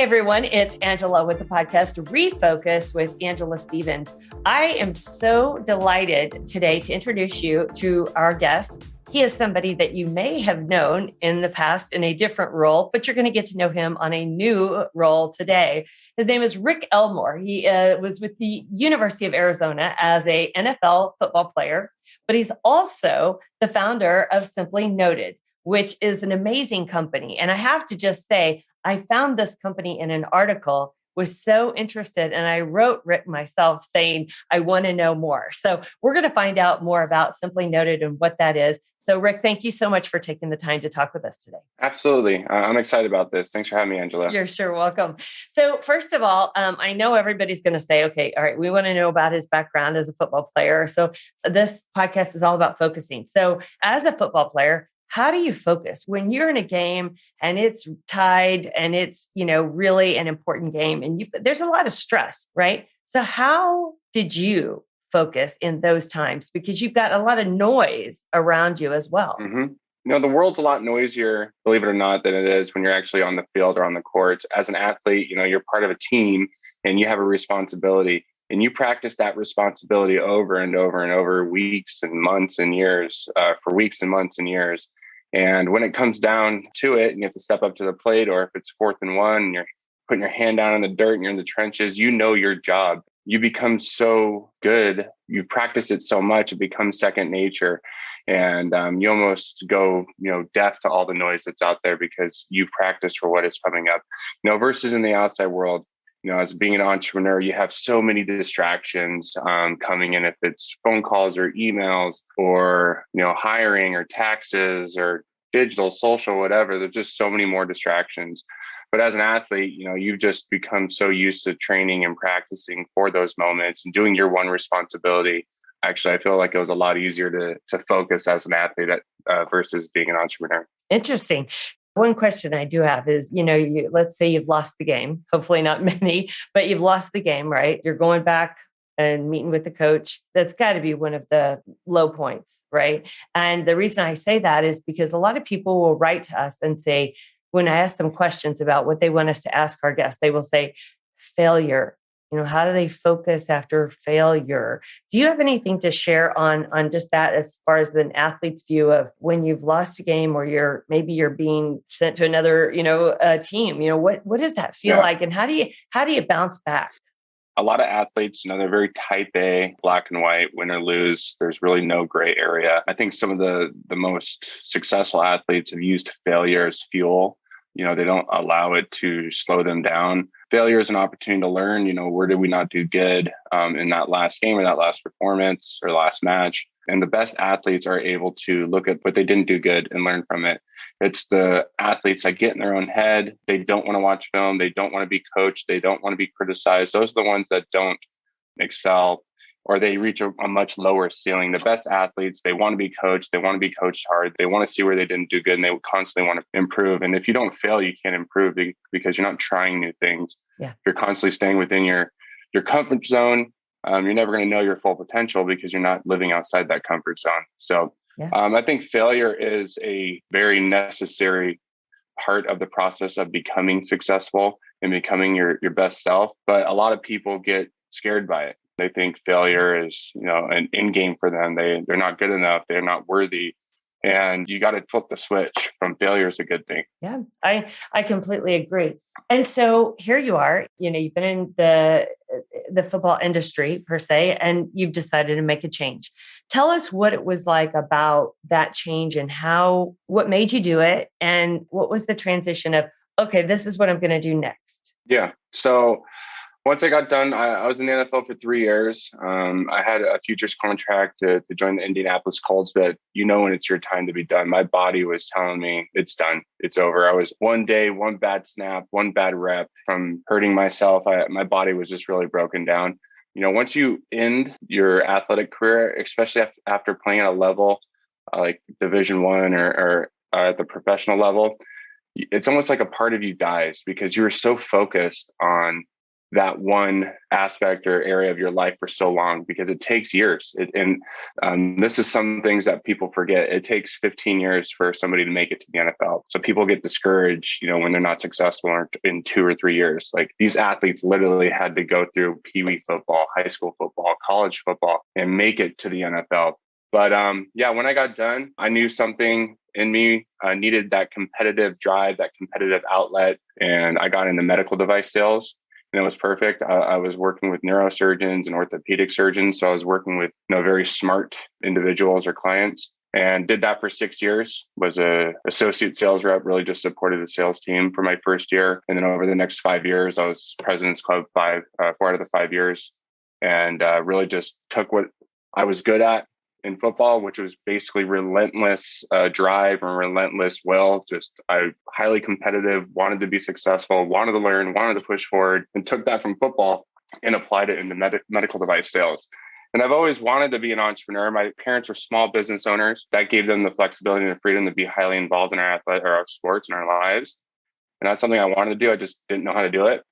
Hey everyone, it's Angela with the podcast Refocus with Angela Stevens. I am so delighted today to introduce you to our guest. He is somebody that you may have known in the past in a different role, but you're going to get to know him on a new role today. His name is Rick Elmore. He was with the University of Arizona as a NFL football player, but he's also the founder of Simply Noted, which is an amazing company. And I have to just say, I found this company in an article, was so interested, and I wrote Rick myself saying, I want to know more. So we're going to find out more about Simply Noted and what that is. So Rick, thank you so much for taking the time to talk with us today. Absolutely. I'm excited about this. Thanks for having me, Angela. You're sure welcome. So first of all, I know everybody's going to say, okay, all right, we want to know about his background as a football player. So this podcast is all about focusing. So as a football player, how do you focus when you're in a game and it's tied and it's, really an important game and there's a lot of stress, right? So how did you focus in those times? Because you've got a lot of noise around you as well. Mm-hmm. The world's a lot noisier, believe it or not, than it is when you're actually on the field or on the court. As an athlete, you're part of a team and you have a responsibility. And you practice that responsibility over and over and over weeks and months and years, for weeks and months and years. And when it comes down to it and you have to step up to the plate, or if it's 4th and 1 and you're putting your hand down in the dirt and you're in the trenches, you know your job. You become so good. You practice it so much, it becomes second nature. And you almost go, deaf to all the noise that's out there because you've practiced for what is coming up, versus in the outside world. As being an entrepreneur, you have so many distractions coming in, if it's phone calls or emails or, hiring or taxes or digital, social, whatever. There's just so many more distractions. But as an athlete, you've just become so used to training and practicing for those moments and doing your one responsibility. Actually, I feel like it was a lot easier to focus as an athlete versus being an entrepreneur. Interesting. One question I do have is, let's say you've lost the game, hopefully not many, but you've lost the game, right? You're going back and meeting with the coach. That's got to be one of the low points, right? And the reason I say that is because a lot of people will write to us and say, when I ask them questions about what they want us to ask our guests, they will say failure. How do they focus after failure? Do you have anything to share on just that as far as an athlete's view of when you've lost a game or you're being sent to another, team? What does that feel like? And how do you bounce back? A lot of athletes, they're very type A, black and white, win or lose. There's really no gray area. I think some of the most successful athletes have used failure as fuel. They don't allow it to slow them down. Failure is an opportunity to learn, where did we not do good in that last game or that last performance or last match? And the best athletes are able to look at what they didn't do good and learn from it. It's the athletes that get in their own head. They don't want to watch film. They don't want to be coached. They don't want to be criticized. Those are the ones that don't excel, or they reach a much lower ceiling. The best athletes, they want to be coached. They want to be coached hard. They want to see where they didn't do good, and they constantly want to improve. And if you don't fail, you can't improve because you're not trying new things. Yeah. You're constantly staying within your comfort zone. You're never going to know your full potential because you're not living outside that comfort zone. So I think failure is a very necessary part of the process of becoming successful and becoming your best self. But a lot of people get scared by it. They think failure is, an end game for them. They're not good enough. They're not worthy. And you got to flip the switch from failure is a good thing. Yeah, I completely agree. And so here you are, you've been in the football industry per se, and you've decided to make a change. Tell us what it was like about that change and what made you do it, and what was the transition of, okay, this is what I'm going to do next. Yeah. So once I got done, I was in the NFL for 3 years. I had a futures contract to join the Indianapolis Colts, but when it's your time to be done. My body was telling me it's done. It's over. I was one day, one bad snap, one bad rep from hurting myself. My body was just really broken down. Once you end your athletic career, especially after playing at a level like Division I or at the professional level, it's almost like a part of you dies because you were so focused on that one aspect or area of your life for so long, because it takes years. This is some things that people forget. It takes 15 years for somebody to make it to the NFL. So people get discouraged, when they're not successful in 2 or 3 years. Like, these athletes literally had to go through Pee Wee football, high school football, college football, and make it to the NFL. But when I got done, I knew something in me needed that competitive drive, that competitive outlet. And I got into medical device sales. And it was perfect. I was working with neurosurgeons and orthopedic surgeons. So I was working with very smart individuals or clients, and did that for 6 years. Was a associate sales rep, really just supported the sales team for my first year. And then over the next 5 years, I was President's Club 4 out of the 5 years, and really just took what I was good at in football, which was basically relentless drive and relentless will. I highly competitive, wanted to be successful, wanted to learn, wanted to push forward, and took that from football and applied it into medical device sales. And I've always wanted to be an entrepreneur. My parents were small business owners. That gave them the flexibility and the freedom to be highly involved in our sports and our lives. And that's something I wanted to do. I just didn't know how to do it.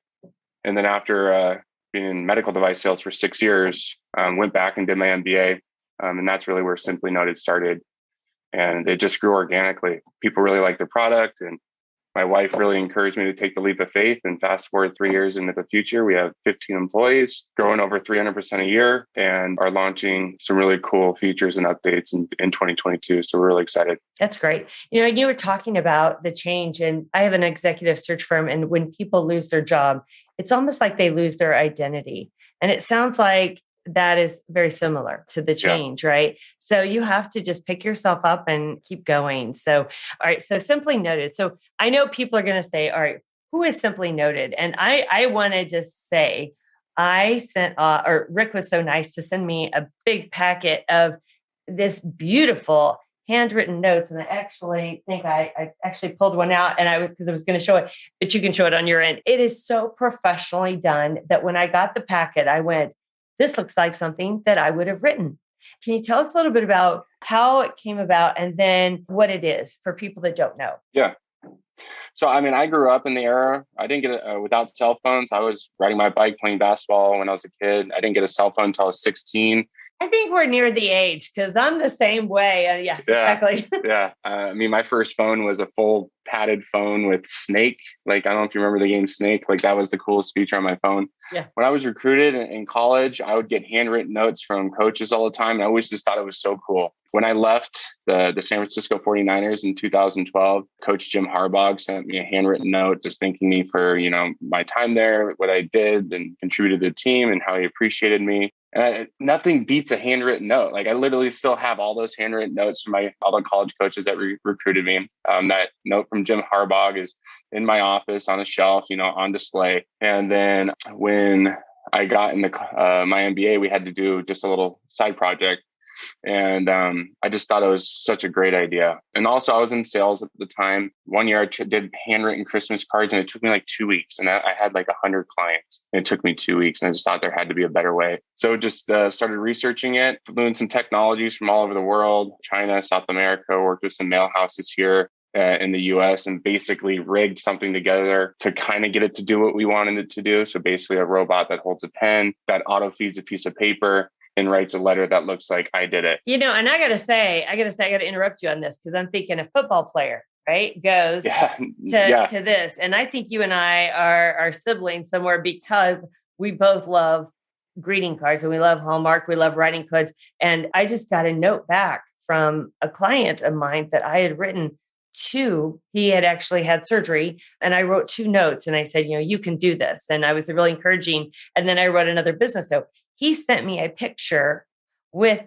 And then after being in medical device sales for 6 years, went back and did my MBA. And that's really where Simply Noted started. And it just grew organically. People really liked the product. And my wife really encouraged me to take the leap of faith. And fast forward 3 years into the future, we have 15 employees, growing over 300% a year, and are launching some really cool features and updates in 2022. So we're really excited. That's great. You were talking about the change, and I have an executive search firm. And when people lose their job, it's almost like they lose their identity. And it sounds like that is very similar to the change, right? So you have to just pick yourself up and keep going. So, all right. So Simply Noted. So I know people are going to say, all right, who is Simply Noted? And I want to just say, I sent, Rick was so nice to send me a big packet of this beautiful handwritten notes. And I actually think I actually pulled one out, and because I was going to show it, but you can show it on your end. It is so professionally done that when I got the packet, I went, this looks like something that I would have written. Can you tell us a little bit about how it came about and then what it is for people that don't know? Yeah. So, I grew up in the era. I didn't get it without cell phones. I was riding my bike, playing basketball when I was a kid. I didn't get a cell phone until I was 16. I think we're near the age, because I'm the same way. Yeah, exactly. Yeah. My first phone was a full padded phone with Snake. Like, I don't know if you remember the game Snake. Like, that was the coolest feature on my phone. Yeah. When I was recruited in college, I would get handwritten notes from coaches all the time. And I always just thought it was so cool. When I left the San Francisco 49ers in 2012, Coach Jim Harbaugh sent me a handwritten note just thanking me for, my time there, what I did and contributed to the team, and how he appreciated me. And nothing beats a handwritten note. Like, I literally still have all those handwritten notes from all the college coaches that recruited me. That note from Jim Harbaugh is in my office on a shelf, on display. And then when I got into my MBA, we had to do just a little side project. And I just thought it was such a great idea. And also, I was in sales at the time. 1 year, I did handwritten Christmas cards, and it took me like 2 weeks. And I had like 100 clients. And it took me 2 weeks. And I just thought there had to be a better way. So just started researching it, flew in some technologies from all over the world, China, South America, worked with some mail houses here in the US, and basically rigged something together to kind of get it to do what we wanted it to do. So basically a robot that holds a pen, that auto feeds a piece of paper, and writes a letter that looks like I did it. And I got to interrupt you on this, because I'm thinking a football player, right, goes to this. And I think you and I are siblings somewhere, because we both love greeting cards, and we love Hallmark. We love writing cards. And I just got a note back from a client of mine that I had written to. He had actually had surgery, and I wrote 2 notes, and I said, you can do this. And I was really encouraging. And then I wrote another business note. He sent me a picture with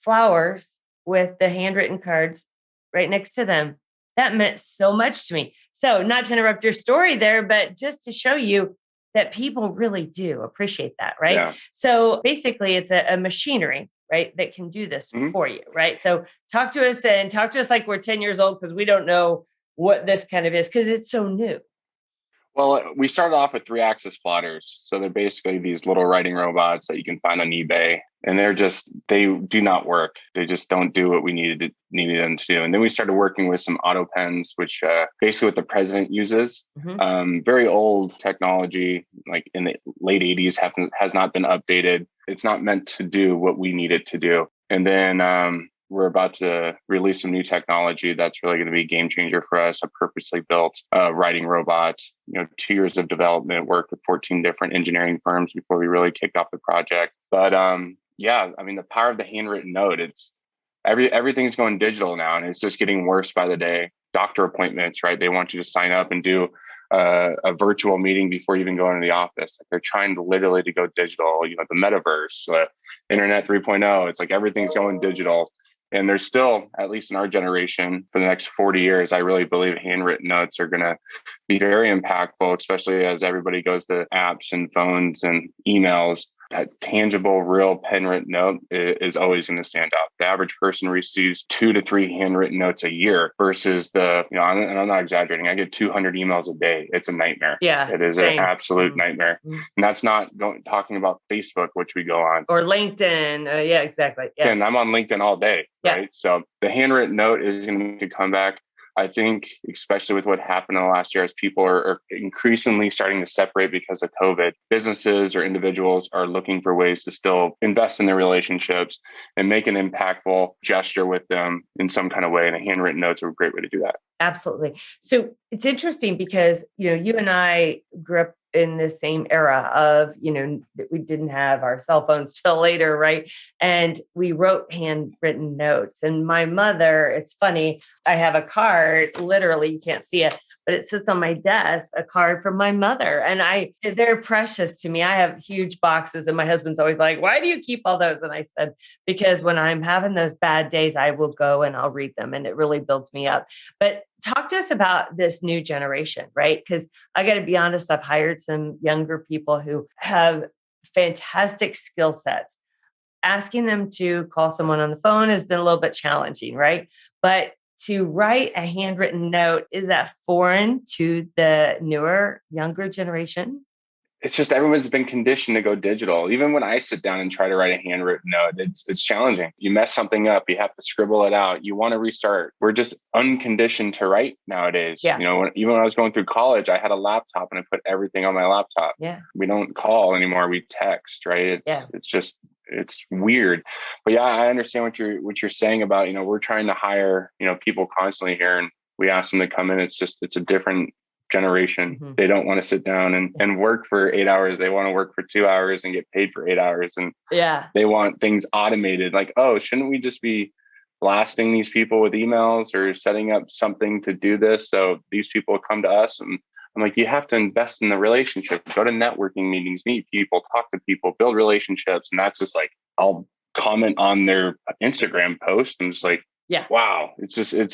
flowers with the handwritten cards right next to them. That meant so much to me. So, not to interrupt your story there, but just to show you that people really do appreciate that, right? Yeah. So basically, it's a machinery, right, that can do this for you, right? So talk to us like we're 10 years old, because we don't know what this kind of is, because it's so new. Well, we started off with 3-axis plotters. So they're basically these little writing robots that you can find on eBay. And they do not work. They just don't do what we needed them to do. And then we started working with some auto pens, which basically what the president uses. Very old technology, like in the late 80s, has not been updated. It's not meant to do what we need it to do. And then we're about to release some new technology that's really going to be a game changer for us. A purposely built writing robot. 2 years of development, worked with 14 different engineering firms before we really kicked off the project. But yeah, I mean, the power of the handwritten note, it's everything's going digital now, and it's just getting worse by the day. Doctor appointments, right? They want you to sign up and do a virtual meeting before you even go into the office. Like they're trying to literally to go digital, the metaverse, internet 3.0. It's like everything's going digital. And there's still, at least in our generation, for the next 40 years, I really believe handwritten notes are going to be very impactful, especially as everybody goes to apps and phones and emails. That tangible, real pen written note is always going to stand out. The average person receives 2 to 3 handwritten notes a year versus and I'm not exaggerating. I get 200 emails a day. It's a nightmare. Yeah, it is an absolute nightmare. And that's not talking about Facebook, which we go on. Or LinkedIn. Yeah, exactly. Yeah. And I'm on LinkedIn all day, right? Yeah. So the handwritten note is going to make a comeback. I think, especially with what happened in the last year, as people are increasingly starting to separate because of COVID, businesses or individuals are looking for ways to still invest in their relationships and make an impactful gesture with them in some kind of way. And a handwritten note's a great way to do that. Absolutely. So it's interesting because, you and I grew up in the same era of, we didn't have our cell phones till later, right? And we wrote handwritten notes. And my mother, it's funny, I have a card, literally, you can't see it, but it sits on my desk, a card from my mother. And they're precious to me. I have huge boxes and my husband's always like, why do you keep all those? And I said, because when I'm having those bad days, I will go and I'll read them and it really builds me up. But talk to us about this new generation, right? Because I got to be honest, I've hired some younger people who have fantastic skill sets. Asking them to call someone on the phone has been a little bit challenging, right? But to write a handwritten note, is that foreign to the newer, younger generation? It's just everyone's been conditioned to go digital. Even when I sit down and try to write a handwritten note, it's challenging. You mess something up, you have to scribble it out. You want to restart. We're just unconditioned to write nowadays. Yeah. Even when I was going through college, I had a laptop and I put everything on my laptop. Yeah. We don't call anymore. We text, right? It's weird. But yeah, I understand what you're saying about, we're trying to hire, people constantly here, and we ask them to come in. It's a different generation. Mm-hmm. They don't want to sit down and work for 8 hours. They want to work for 2 hours and get paid for 8 hours. And they want things automated. Like, oh, shouldn't we just be blasting these people with emails or setting up something to do this? So these people come to us, and I'm like, you have to invest in the relationship, go to networking meetings, meet people, talk to people, build relationships. And that's just like, I'll comment on their Instagram post and just like, yeah. Wow. It's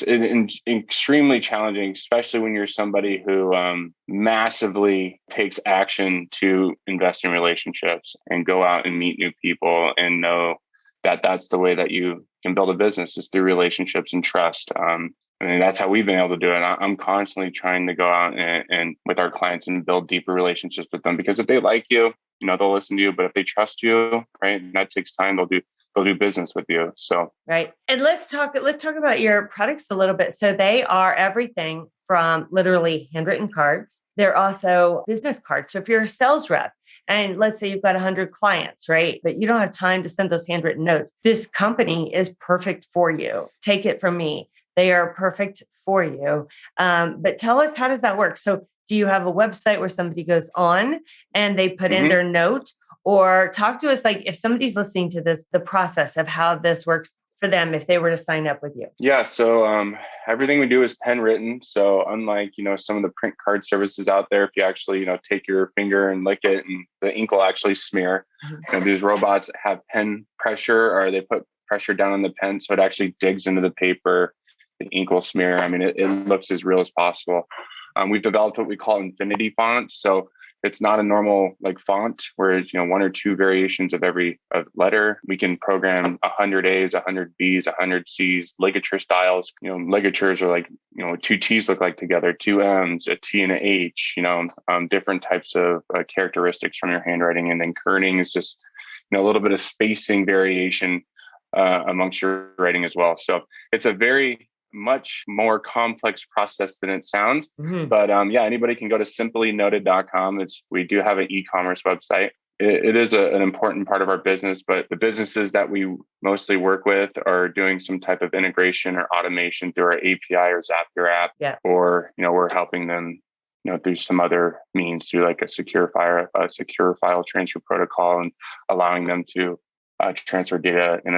extremely challenging, especially when you're somebody who massively takes action to invest in relationships and go out and meet new people and know that that's the way that you can build a business, is through relationships and trust. That's how we've been able to do it. I'm constantly trying to go out and with our clients and build deeper relationships with them, because if they like you, they'll listen to you. But if they trust you, right, and that takes time, they'll do business with you. So, right. And let's talk about your products a little bit. So they are everything from literally handwritten cards. They're also business cards. So if you're a sales rep and let's say you've got 100 clients, right, but you don't have time to send those handwritten notes, this company is perfect for you. Take it from me. They are perfect for you. But tell us, how does that work? So do you have a website where somebody goes on and they put in their note? Or talk to us, like if somebody's listening to this, the process of how this works for them if they were to sign up with you. Yeah. So everything we do is pen written. So unlike, some of the print card services out there, if you actually, take your finger and lick it and the ink will actually smear, these robots have pen pressure, or they put pressure down on the pen. So it actually digs into the paper, the ink will smear. I mean, it looks as real as possible. We've developed what we call infinity fonts. So It's not a normal like font where it's, one or two variations of every letter. We can program 100 A's, 100 B's, 100 C's, ligature styles. Ligatures are like, two T's look like together, two M's, a T and a H, different types of characteristics from your handwriting. And then kerning is just, a little bit of spacing variation amongst your writing as well. So it's a very much more complex process than it sounds. But anybody can go to simplynoted.com. We do have an e-commerce website. It is an important part of our business, but the businesses that we mostly work with are doing some type of integration or automation through our API or Zapier app, or, we're helping them, through some other means, through like a secure file transfer protocol, and allowing them to transfer data in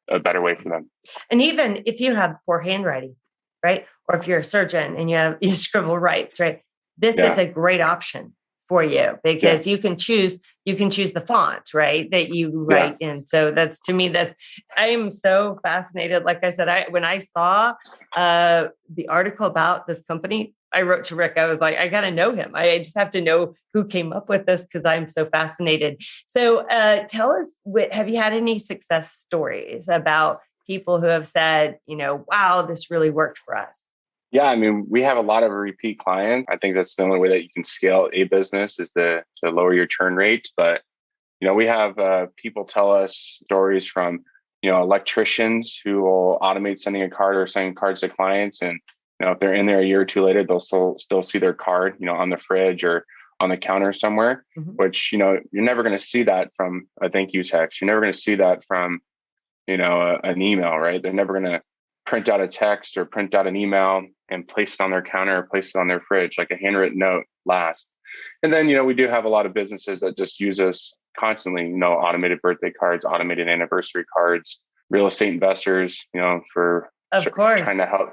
a better way for them. And even if you have poor handwriting, right? Or if you're a surgeon and you scribble writes, right? This is a great option for you, because you can choose the font, right, that you write in. So I am so fascinated. Like I said, when I saw the article about this company, I wrote to Rick. I was like, I got to know him. I just have to know who came up with this, because I'm so fascinated. So tell us, have you had any success stories about people who have said, wow, this really worked for us? Yeah, I mean, we have a lot of repeat clients. I think that's the only way that you can scale a business is to lower your churn rates. But, we have people tell us stories from, electricians who will automate sending a card or sending cards to clients. And, if they're in there a year or two later, they'll still see their card, on the fridge or on the counter somewhere, which, you're never going to see that from a thank you text. You're never going to see that from, an email, right? They're never going to print out a text or print out an email and place it on their counter or place it on their fridge, like a handwritten note lasts. And then, we do have a lot of businesses that just use us constantly, automated birthday cards, automated anniversary cards, real estate investors, for trying to help,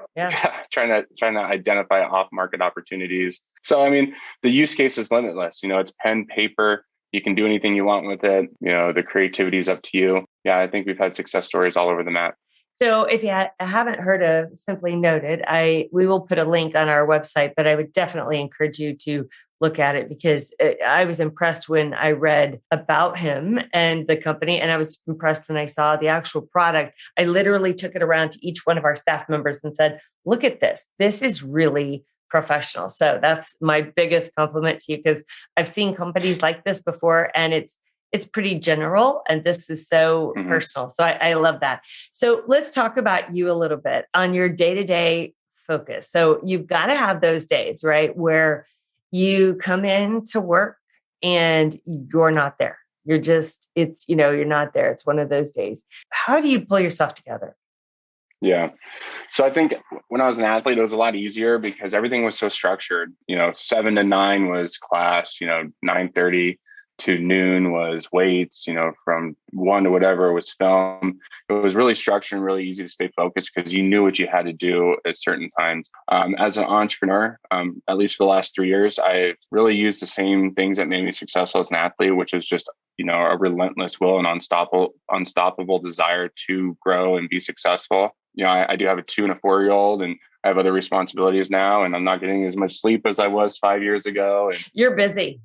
trying to identify off-market opportunities. So, I mean, the use case is limitless. It's pen, paper. You can do anything you want with it. The creativity is up to you. Yeah, I think we've had success stories all over the map. So if you haven't heard of Simply Noted, we will put a link on our website, but I would definitely encourage you to look at it, because I was impressed when I read about him and the company, and I was impressed when I saw the actual product. I literally took it around to each one of our staff members and said, look at this. This is really professional. So that's my biggest compliment to you, because I've seen companies like this before, and it's pretty general, and this is so personal. So I love that. So let's talk about you a little bit on your day-to-day focus. So you've got to have those days, right, where you come in to work and you're not there. You're not there. It's one of those days. How do you pull yourself together? Yeah. So I think when I was an athlete, it was a lot easier because everything was so structured. 7 to 9 was class, 9:30 to noon was weights, from 1 to whatever was film. It was really structured and really easy to stay focused because you knew what you had to do at certain times. As an entrepreneur, at least for the last 3 years, I've really used the same things that made me successful as an athlete, which is just, a relentless will and unstoppable desire to grow and be successful. I do have a 2 and a 4-year-old, and I have other responsibilities now, and I'm not getting as much sleep as I was 5 years ago. And you're busy.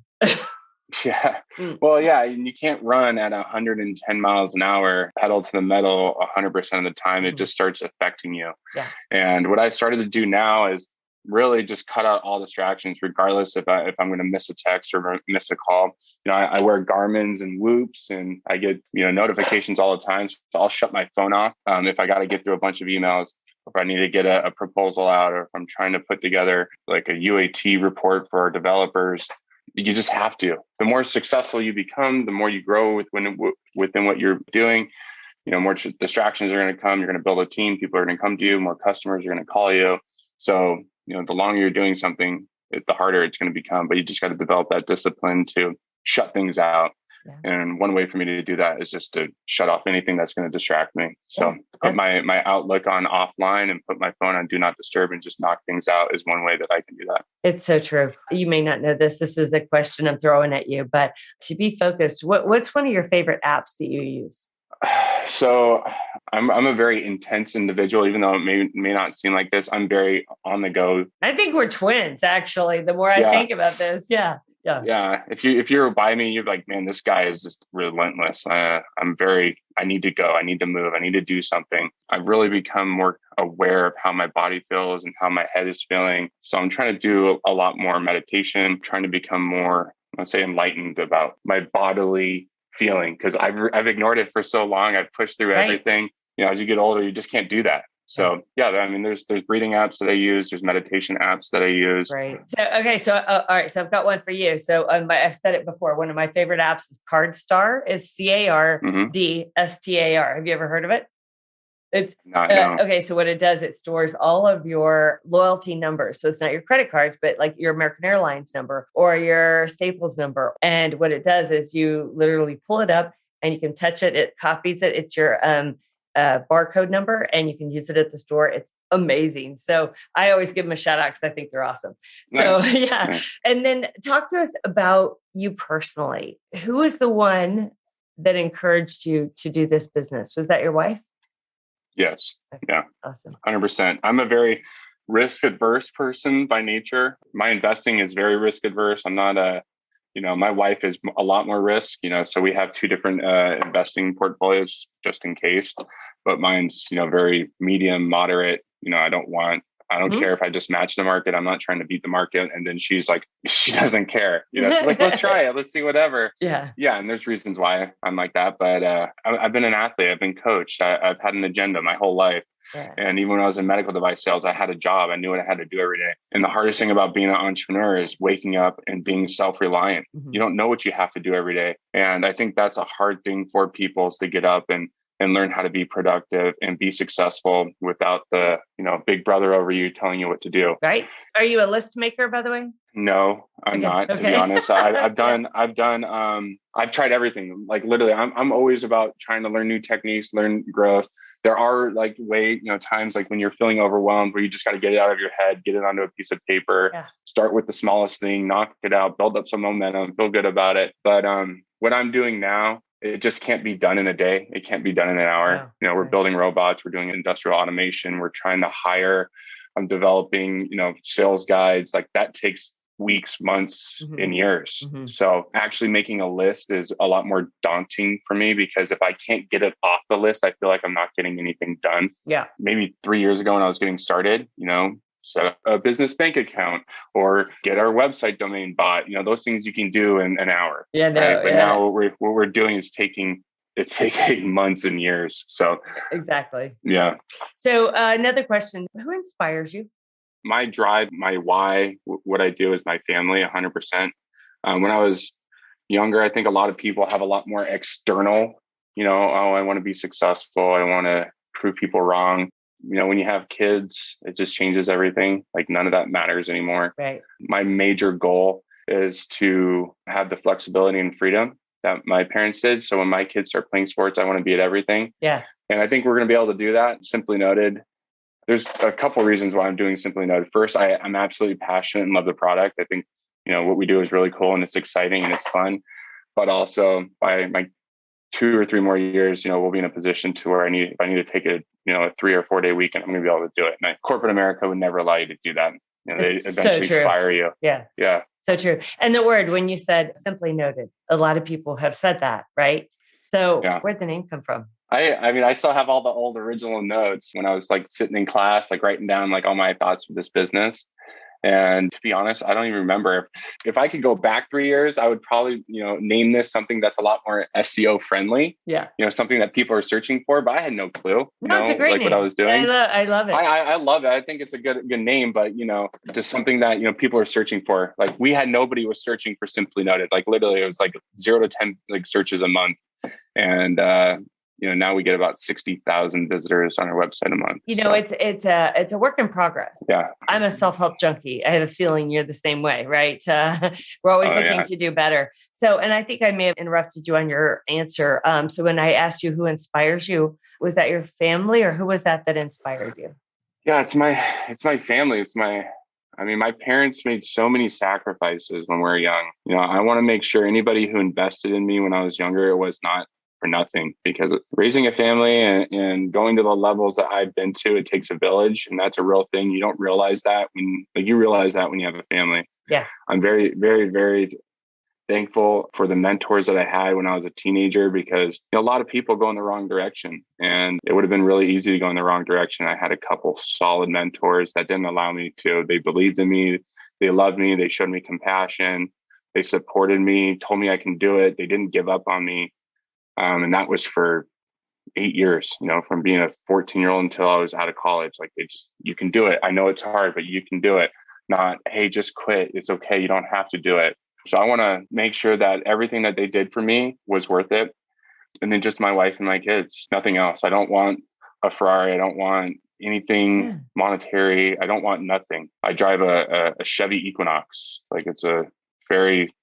Yeah. Well, yeah, you can't run at 110 miles an hour, pedal to the metal 100% of the time. It just starts affecting you. Yeah. And what I started to do now is really just cut out all distractions, regardless if I'm going to miss a text or miss a call. I wear Garmin's and Whoops, and I get, notifications all the time. So I'll shut my phone off if I got to get through a bunch of emails, if I need to get a proposal out, or if I'm trying to put together like a UAT report for our developers. You just have to. The more successful you become, the more you grow within what you're doing. More distractions are going to come. You're going to build a team. People are going to come to you. More customers are going to call you. So, the longer you're doing something, the harder it's going to become. But you just got to develop that discipline to shut things out. Yeah. And one way for me to do that is just to shut off anything that's going to distract me. So put my Outlook on offline and put my phone on do not disturb and just knock things out is one way that I can do that. It's so true. You may not know this. This is a question I'm throwing at you, but to be focused, what's one of your favorite apps that you use? So I'm a very intense individual, even though it may not seem like this. I'm very on the go. I think we're twins, actually, the more I think about this. Yeah. Yeah. If you were by me, you'd be like, man, this guy is just relentless. I need to go. I need to move. I need to do something. I've really become more aware of how my body feels and how my head is feeling. So I'm trying to do a lot more meditation, trying to become more, let's say, enlightened about my bodily feeling, because I've ignored it for so long. I've pushed through everything. As you get older, you just can't do that. So I mean, there's breathing apps that I use. There's meditation apps that I use. Right. So, okay. So, all right. So I've got one for you. So I've said it before. One of my favorite apps is CardStar. It's CARDSTAR. Have you ever heard of it? It's not, no. Okay. So what it does, it stores all of your loyalty numbers. So it's not your credit cards, but like your American Airlines number or your Staples number. And what it does is you literally pull it up and you can touch it. It copies it. It's your barcode number, and you can use it at the store. It's amazing. So I always give them a shout out because I think they're awesome. Nice. So Nice. And then talk to us about you personally. Who is the one that encouraged you to do this business? Was that your wife? Yes. Okay. Yeah. Awesome. 100%. I'm a very risk adverse person by nature. My investing is very risk adverse. I'm not my wife is a lot more risk, so we have two different investing portfolios just in case, but mine's, very medium, moderate. I don't care if I just match the market. I'm not trying to beat the market. And then she's like, she doesn't care. She's like, let's try it. Let's see whatever. Yeah. And there's reasons why I'm like that. But I've been an athlete. I've been coached. I've had an agenda my whole life. Yeah. And even when I was in medical device sales, I had a job. I knew what I had to do every day. And the hardest thing about being an entrepreneur is waking up and being self-reliant. Mm-hmm. You don't know what you have to do every day. And I think that's a hard thing for people, is to get up and learn how to be productive and be successful without the, big brother over you telling you what to do. Right. Are you a list maker, by the way? No, I'm not, to be honest. I've tried everything. Like literally, I'm always about trying to learn new techniques, learn growth. There are times like when you're feeling overwhelmed where you just got to get it out of your head, get it onto a piece of paper, start with the smallest thing, knock it out, build up some momentum, feel good about it. But what I'm doing now, it just can't be done in a day. It can't be done in an hour. We're building robots. We're doing industrial automation. We're trying to hire. I'm developing, sales guides. Like that takes weeks, months, and years. Mm-hmm. So actually making a list is a lot more daunting for me, because if I can't get it off the list, I feel like I'm not getting anything done. Yeah. Maybe 3 years ago when I was getting started, set up a business bank account or get our website domain bought, those things you can do in an hour. Yeah. No, right? But now what we're doing is taking months and years. So exactly. Yeah. So another question, who inspires you? My drive, my why, what I do is my family, 100%. When I was younger, I think a lot of people have a lot more external, I want to be successful. I want to prove people wrong. When you have kids, it just changes everything. Like none of that matters anymore. Right. My major goal is to have the flexibility and freedom that my parents did. So when my kids start playing sports, I want to be at everything. Yeah. And I think we're going to be able to do that. Simply Noted. There's a couple of reasons why I'm doing Simply Noted. First, I'm absolutely passionate and love the product. I think, what we do is really cool and it's exciting and it's fun. But also by my 2 or 3 more years, we'll be in a position to where if I need to take a 3 or 4 day weekend, I'm going to be able to do it. And corporate America would never allow you to do that. They eventually fire you. Yeah. Yeah. So true. And the word, when you said Simply Noted, a lot of people have said that, right? So where'd the name come from? I still have all the old original notes when I was like sitting in class, like writing down like all my thoughts for this business. And to be honest, I don't even remember. If I could go back 3 years, I would probably, name this something that's a lot more SEO friendly. Yeah. Something that people are searching for, but I had no clue, it's a great name. What I was doing. I love it. I love it. I think it's a good name, but just something that, people are searching for. Like nobody was searching for Simply Noted. Like literally it was like 0 to 10 like searches a month. And, now we get about 60,000 visitors on our website a month. It's a work in progress. Yeah. I'm a self-help junkie. I have a feeling you're the same way, right? We're always looking to do better. So, and I think I may have interrupted you on your answer. So when I asked you who inspires you, was that your family or who was that inspired you? Yeah, it's my family. My parents made so many sacrifices when we were young. I want to make sure anybody who invested in me when I was younger, it was not for nothing, because raising a family and going to the levels that I've been to, it takes a village, and that's a real thing. You don't realize that when you realize that when you have a family. Yeah. I'm very, very, very thankful for the mentors that I had when I was a teenager, because a lot of people go in the wrong direction, and it would have been really easy to go in the wrong direction. I had a couple solid mentors that didn't allow me to. They believed in me. They loved me. They showed me compassion. They supported me, told me I can do it. They didn't give up on me. And that was for 8 years, from being a 14-year-old until I was out of college. Like, you can do it. I know it's hard, but you can do it. Not, hey, just quit. It's okay. You don't have to do it. So I want to make sure that everything that they did for me was worth it. And then just my wife and my kids, nothing else. I don't want a Ferrari. I don't want anything monetary. I don't want nothing. I drive a Chevy Equinox. Like, it's a very,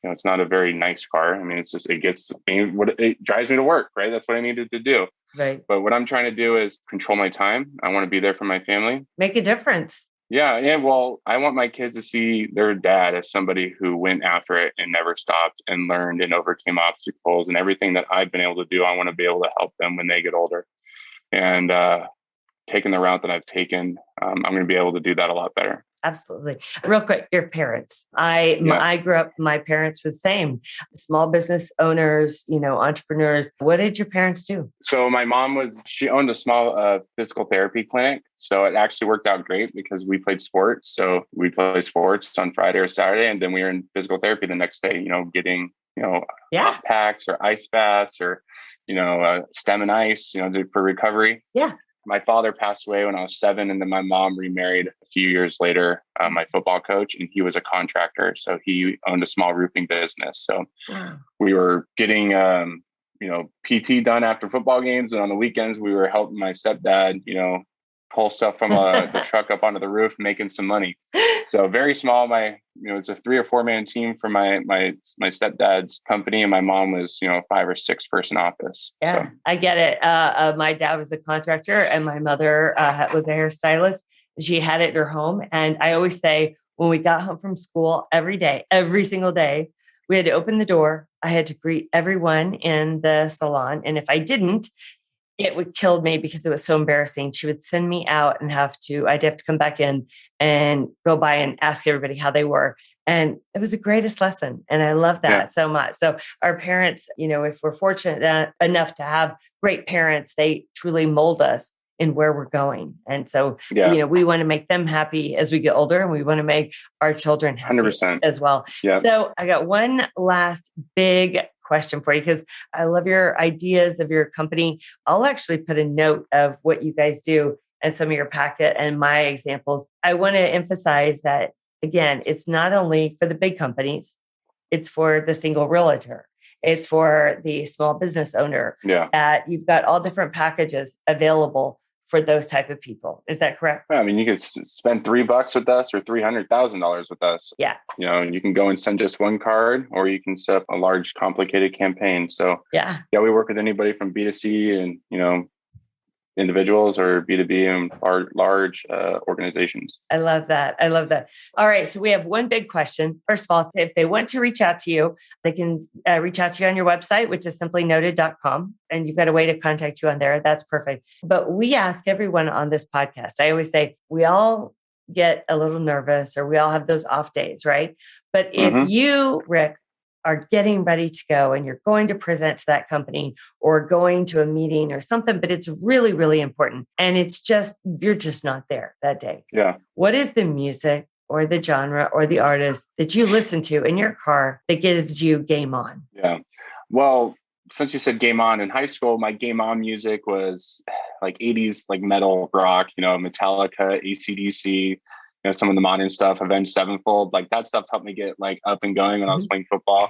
it's not a very nice car. I mean, it drives me to work, right? That's what I needed to do. Right. But what I'm trying to do is control my time. I want to be there for my family. Make a difference. Yeah. Well, I want my kids to see their dad as somebody who went after it and never stopped and learned and overcame obstacles, and everything that I've been able to do. I want to be able to help them when they get older. And taking the route that I've taken, I'm going to be able to do that a lot better. Absolutely. Real quick, your parents. I grew up, my parents were the same. Small business owners, entrepreneurs. What did your parents do? So my mom she owned a small physical therapy clinic. So it actually worked out great because we played sports. So we played sports on Friday or Saturday, and then we were in physical therapy the next day, getting, hot packs or ice baths or, stem and ice, for recovery. Yeah. My father passed away when I was 7, and then my mom remarried a few years later, my football coach, and he was a contractor. So he owned a small roofing business. So we were getting, PT done after football games. And on the weekends, we were helping my stepdad, pull stuff from the truck up onto the roof, making some money. So very small. It's a 3 or 4 man team for my stepdad's company, and my mom was, 5 or 6 person office. Yeah, so. I get it. My dad was a contractor, and my mother was a hairstylist. She had it in her home. And I always say, when we got home from school every single day, we had to open the door. I had to greet everyone in the salon. And if I didn't, it would kill me because it was so embarrassing. She would send me out and I'd have to come back in and go by and ask everybody how they were. And it was the greatest lesson. And I love that so much. So our parents, if we're fortunate enough to have great parents, they truly mold us in where we're going. And so, we want to make them happy as we get older, and we want to make our children happy 100%. As well. Yeah. So I got one last big question for you, because I love your ideas of your company. I'll actually put a note of what you guys do and some of your packet and my examples. I want to emphasize that, again, it's not only for the big companies, it's for the single realtor. It's for the small business owner. Yeah. You've got all different packages available for those type of people. Is that correct? I mean, you could spend $3 with us or $300,000 with us. Yeah. You can go and send just one card, or you can set up a large, complicated campaign. So we work with anybody from B2C and, individuals, or B2B and large organizations. I love that. All right. So we have one big question. First of all, if they want to reach out to you, they can reach out to you on your website, which is simplynoted.com. And you've got a way to contact you on there. That's perfect. But we ask everyone on this podcast, I always say, we all get a little nervous, or we all have those off days, right? But if you, Rick, are getting ready to go and you're going to present to that company or going to a meeting or something, but it's really, really important, and you're just not there that day. Yeah. What is the music or the genre or the artist that you listen to in your car that gives you game on? Yeah. Well, since you said game on, in high school, my game on music was like 80s, like metal rock, Metallica, AC/DC, some of the modern stuff, Avenged Sevenfold, like that stuff helped me get like up and going when I was playing football.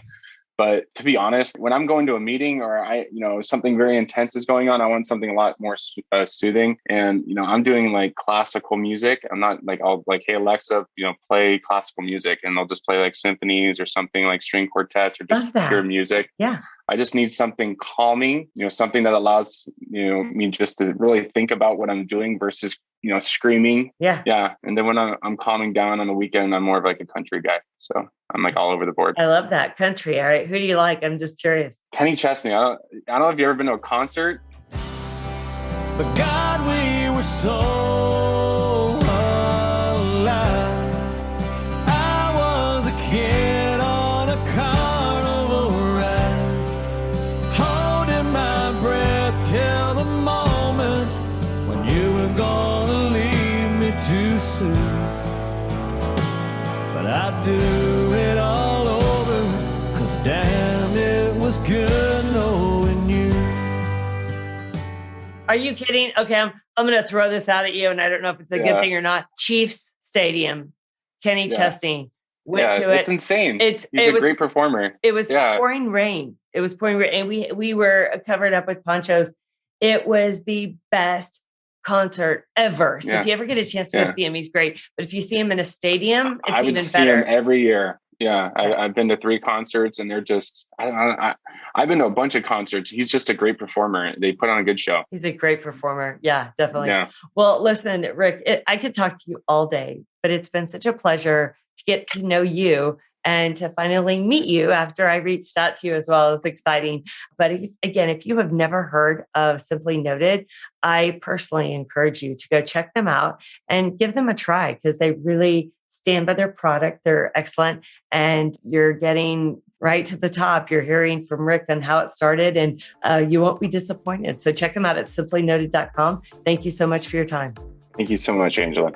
But to be honest, when I'm going to a meeting or something very intense is going on, I want something a lot more soothing. And, I'm doing like classical music. I'm not like, I'll like, hey, Alexa, play classical music, and they'll just play like symphonies or something like string quartets or just pure music. Yeah. I just need something calming, something that allows, me just to really think about what I'm doing versus, screaming. Yeah. Yeah. And then when I'm calming down on the weekend, I'm more of like a country guy. So I'm like all over the board. I love that. Country. All right. Who do you like? I'm just curious. Kenny Chesney. I don't know if you've ever been to a concert. But God, we were so alive. I was a kid on a car. too soon. But I'd do it all over, 'cause damn, it was good knowing you. Are you kidding? Okay, I'm going to throw this out at you, and I don't know if it's a good thing or not. Chiefs Stadium, Kenny Chesney went to it. It's insane. He's a great performer. It was pouring rain. It was pouring rain, and we were covered up with ponchos. It was the best concert ever. So if you ever get a chance to go see him, he's great. But if you see him in a stadium, it's even better. I would see him every year. Yeah, I've been to 3 concerts, and they're just, I've been to a bunch of concerts. He's just a great performer. They put on a good show. He's a great performer. Yeah, definitely. Yeah. Well, listen, Rick, I could talk to you all day, but it's been such a pleasure to get to know you and to finally meet you after I reached out to you as well. It's exciting. But again, if you have never heard of Simply Noted, I personally encourage you to go check them out and give them a try, because they really stand by their product. They're excellent. And you're getting right to the top. You're hearing from Rick on how it started, and you won't be disappointed. So check them out at simplynoted.com. Thank you so much for your time. Thank you so much, Angela.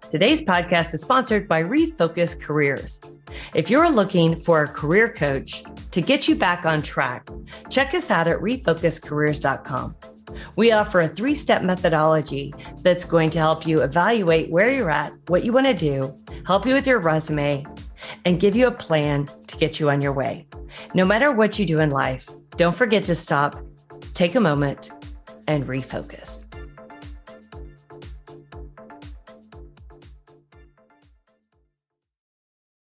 Today's podcast is sponsored by Refocus Careers. If you're looking for a career coach to get you back on track, check us out at refocuscareers.com. We offer a 3-step methodology that's going to help you evaluate where you're at, what you want to do, help you with your resume, and give you a plan to get you on your way. No matter what you do in life, don't forget to stop, take a moment, and refocus.